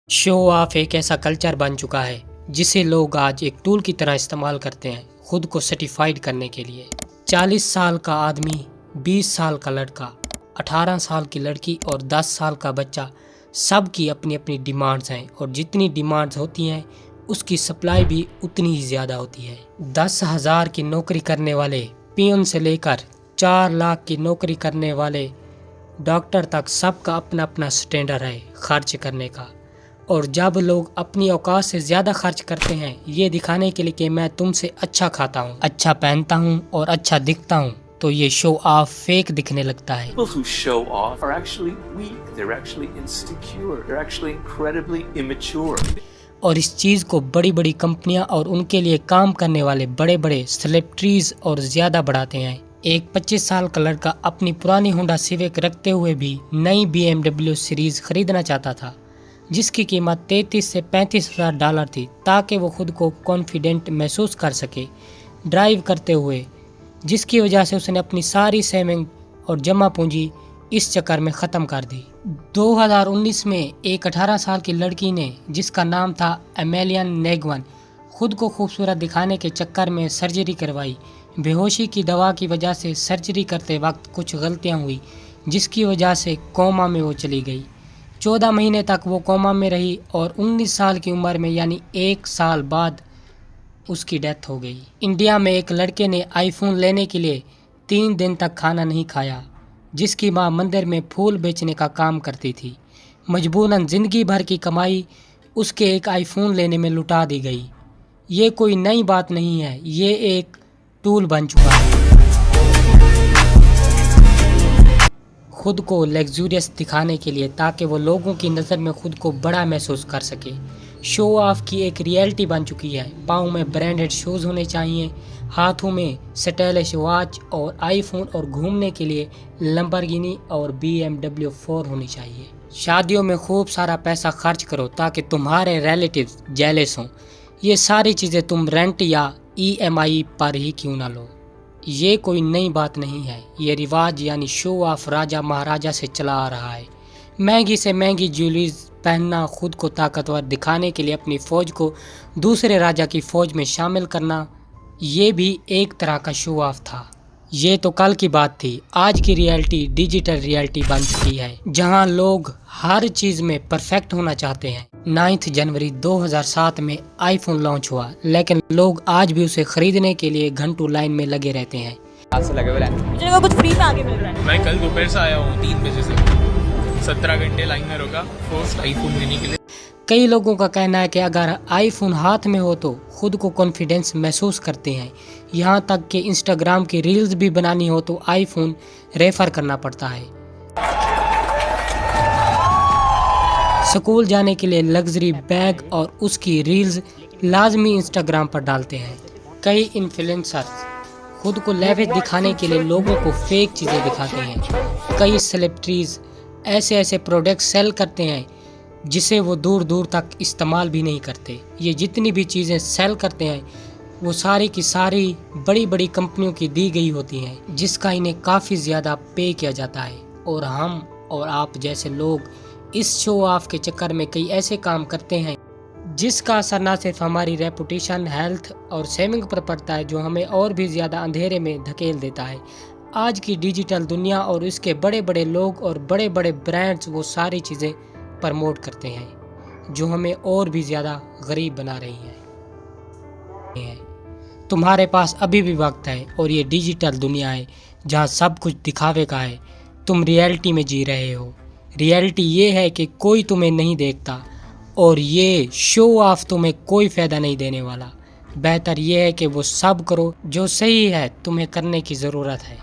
Show off एक ऐसा culture बन चुका है जिसे लोग आज एक टूल की तरह इस्तेमाल करते हैं खुद को सर्टिफाइड करने के लिए। 40 साल का आदमी, 20 साल का लड़का, 18 साल की लड़की और 10 साल का बच्चा, सब की अपनी अपनी डिमांड्स हैं और जितनी डिमांड्स होती हैं उसकी सप्लाई भी उतनी ही ज़्यादा होती है। 10,000 की नौकरी करने वाले पियून से लेकर 4 लाख की नौकरी करने वाले डॉक्टर तक सबका अपना अपना स्टैंडर्ड है खर्च करने का। और जब लोग अपनी औकात से ज़्यादा खर्च करते हैं ये दिखाने के लिए कि मैं तुमसे अच्छा खाता हूँ, अच्छा पहनता हूँ और अच्छा दिखता हूँ, तो ये शो ऑफ फेक दिखने लगता है। People who show off are actually weak, they're actually insecure, they're actually incredibly immature. और इस चीज़ को बड़ी बड़ी कंपनियां और उनके लिए काम करने वाले बड़े बड़े सेलिब्रिटीज और ज़्यादा बढ़ाते हैं। एक 25 साल का लड़का अपनी पुरानी होंडा सिविक रखते हुए भी नई BMW सीरीज़ खरीदना चाहता था जिसकी कीमत 33 से 35 हज़ार डॉलर थी ताकि वो खुद को कॉन्फिडेंट महसूस कर सके ड्राइव करते हुए, जिसकी वजह से उसने अपनी सारी सेविंग और जमा पूंजी इस चक्कर में ख़त्म कर दी। 2019 में एक 18 साल की लड़की ने जिसका नाम था एमेलियन नेगवन खुद को खूबसूरत दिखाने के चक्कर में सर्जरी करवाई। बेहोशी की दवा की वजह से सर्जरी करते वक्त कुछ गलतियां हुई जिसकी वजह से कोमा में वो चली गई। 14 महीने तक वो कोमा में रही और 19 साल की उम्र में यानी 1 साल बाद उसकी डेथ हो गई। इंडिया में एक लड़के ने आईफोन लेने के लिए 3 दिन तक खाना नहीं खाया जिसकी मां मंदिर में फूल बेचने का काम करती थी। मजबूरन ज़िंदगी भर की कमाई उसके एक आईफोन लेने में लुटा दी गई। ये कोई नई बात नहीं है, ये एक टूल बन चुका है खुद को लग्जूरियस दिखाने के लिए ताकि वो लोगों की नज़र में खुद को बड़ा महसूस कर सके। शो ऑफ की एक रियलिटी बन चुकी है। पाँव में ब्रांडेड शूज़ होने चाहिए, हाथों में स्टाइलिश वॉच और आईफोन और घूमने के लिए लैम्बोर्गिनी और BMW 4 होनी चाहिए। शादियों में खूब सारा पैसा खर्च करो ताकि तुम्हारे रिलेटिव्स जेलस हों। ये सारी चीज़ें तुम रेंट या EMI पर ही क्यों ना लो। ये कोई नई बात नहीं है, ये रिवाज यानी शो ऑफ राजा महाराजा से चला आ रहा है। महंगी से महंगी ज्वेलरीज पहनना, खुद को ताकतवर दिखाने के लिए अपनी फ़ौज को दूसरे राजा की फ़ौज में शामिल करना, ये भी एक तरह का शो ऑफ था। ये तो कल की बात थी। आज की रियलिटी डिजिटल रियलिटी बन चुकी है जहां लोग हर चीज़ में परफेक्ट होना चाहते हैं। 9 जनवरी 2007 में आईफोन लॉन्च हुआ लेकिन लोग आज भी उसे खरीदने के लिए घंटों लाइन में लगे रहते हैं। मुझे कुछ फ्री में आगे मिल रहा है। मैं कल दोपहर से आया हूँ 3 बजे से 17 घंटे लाइन में रुका फर्स्ट आईफोन लेने के लिए। कई लोगों का कहना है कि अगर आईफोन हाथ में हो तो खुद को कॉन्फिडेंस महसूस करते हैं। यहाँ तक कि इंस्टाग्राम की रील्स भी बनानी हो तो आईफोन रेफर करना पड़ता है। स्कूल जाने के लिए लग्जरी बैग और उसकी रील्स लाजमी इंस्टाग्राम पर डालते हैं। कई इन्फ्लुएंसर्स खुद को लेविश दिखाने के लिए लोगों को फेक चीज़ें दिखाते हैं। कई सेलिब्रिटीज़ ऐसे ऐसे प्रोडक्ट सेल करते हैं जिसे वो दूर दूर तक इस्तेमाल भी नहीं करते। ये जितनी भी चीज़ें सेल करते हैं वो सारी की सारी बड़ी बड़ी कंपनियों की दी गई होती हैं जिसका इन्हें काफ़ी ज़्यादा पे किया जाता है। और हम और आप जैसे लोग इस शो ऑफ के चक्कर में कई ऐसे काम करते हैं जिसका असर न सिर्फ हमारी रेपुटेशन, हेल्थ और सेविंग पर पड़ता है जो हमें और भी ज़्यादा अंधेरे में धकेल देता है। आज की डिजिटल दुनिया और इसके बड़े बड़े लोग और बड़े बड़े ब्रांड्स वो सारी चीज़ें प्रमोट करते हैं जो हमें और भी ज़्यादा गरीब बना रही हैं। तुम्हारे पास अभी भी वक्त है और ये डिजिटल दुनिया है जहाँ सब कुछ दिखावे का है। तुम रियलिटी में जी रहे हो। रियलिटी ये है कि कोई तुम्हें नहीं देखता और ये शो ऑफ तुम्हें कोई फ़ायदा नहीं देने वाला। बेहतर ये है कि वो सब करो जो सही है तुम्हें करने की ज़रूरत है।